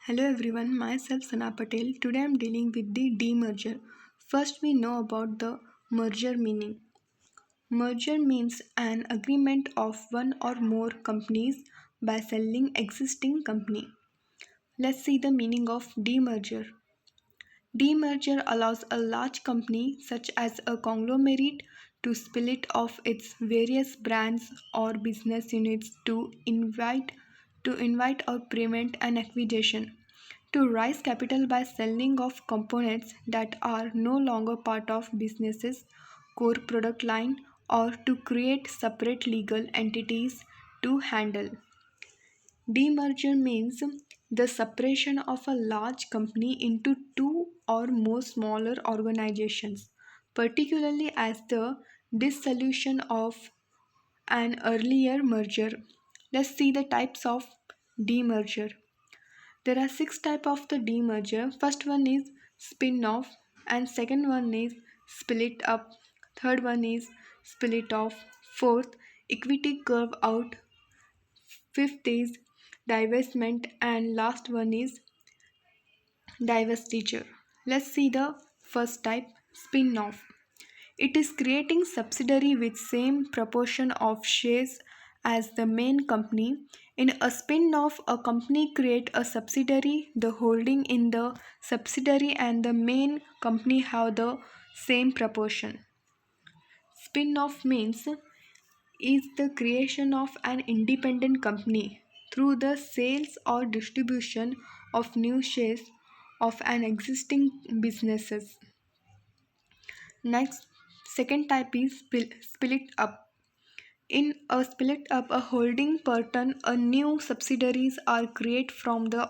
Hello everyone, myself Sana Patel. Today I am dealing with the demerger. First, we know about the merger meaning. Merger means an agreement of one or more companies by selling existing company. Let's see the meaning of demerger. Demerger allows a large company such as a conglomerate to split off its various brands or business units to invite or prevent an acquisition, to raise capital by selling off components that are no longer part of business's core product line, or to create separate legal entities to handle. Demerger means the separation of a large company into two or more smaller organizations, particularly as the dissolution of an earlier merger. Let's see the types of demerger. There are six types of the demerger. First one is spin-off, and second one is split up. Third one is split off. Fourth, equity curve out. Fifth is divestment, and last one is divestiture. Let's see the first type, spin-off. It is creating subsidiary with same proportion of shares as the main company. In a spin-off, a company create a subsidiary. The holding in the subsidiary and the main company have the same proportion. Spin-off means is the creation of an independent company through the sales or distribution of new shares of an existing businesses. Next, second type is split up. In a split up, a holding pattern, a new subsidiaries are created from the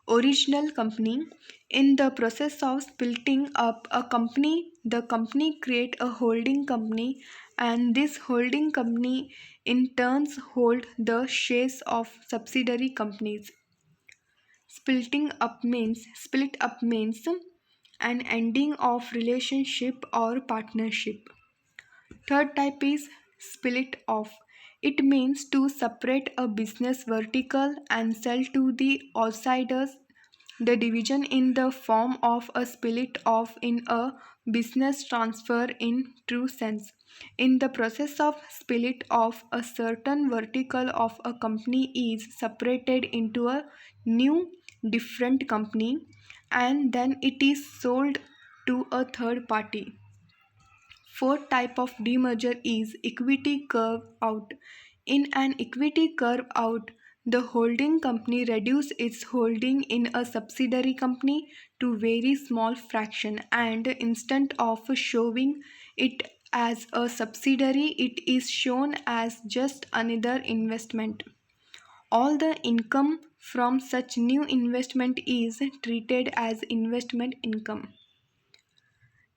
original company. In the process of splitting up a company, the company create a holding company, and this holding company in turns hold the shares of subsidiary companies. Split up means an ending of relationship or partnership. Third type is split off. It means to separate a business vertical and sell to the outsiders. The division in the form of a split off in a business transfer in true sense. In the process of split off, a certain vertical of a company is separated into a new different company, and then it is sold to a third party. Fourth type of demerger is equity curve out. In an equity curve out, the holding company reduces its holding in a subsidiary company to very small fraction, and instead of showing it as a subsidiary, it is shown as just another investment. All the income from such new investment is treated as investment income.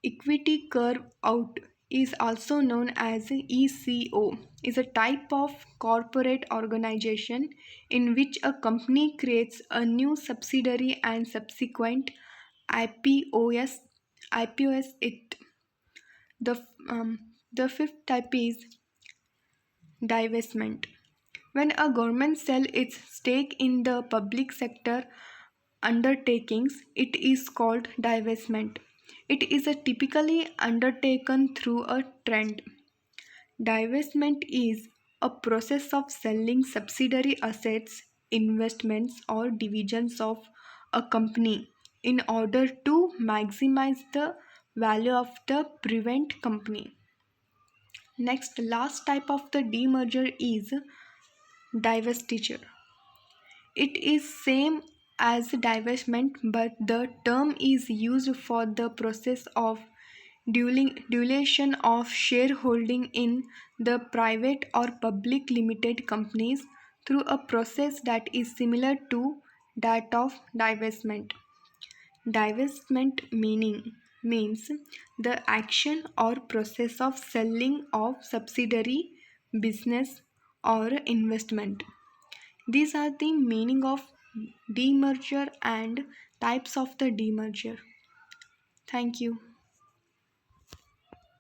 Equity curve out is also known as ECO, is a type of corporate organization in which a company creates a new subsidiary and subsequent IPOs it. The, the fifth type is divestment. When a government sells its stake in the public sector undertakings, it is called divestment. It is a typically undertaken through a trend. Divestment is a process of selling subsidiary assets, investments, or divisions of a company in order to maximize the value of the parent company. Next, last type of the demerger is divestiture. It is same as divestment, but the term is used for the process of dilution of shareholding in the private or public limited companies through a process that is similar to that of divestment. Divestment means the action or process of selling of subsidiary business or investment. These are the meaning of demerger and types of the demerger. Thank you.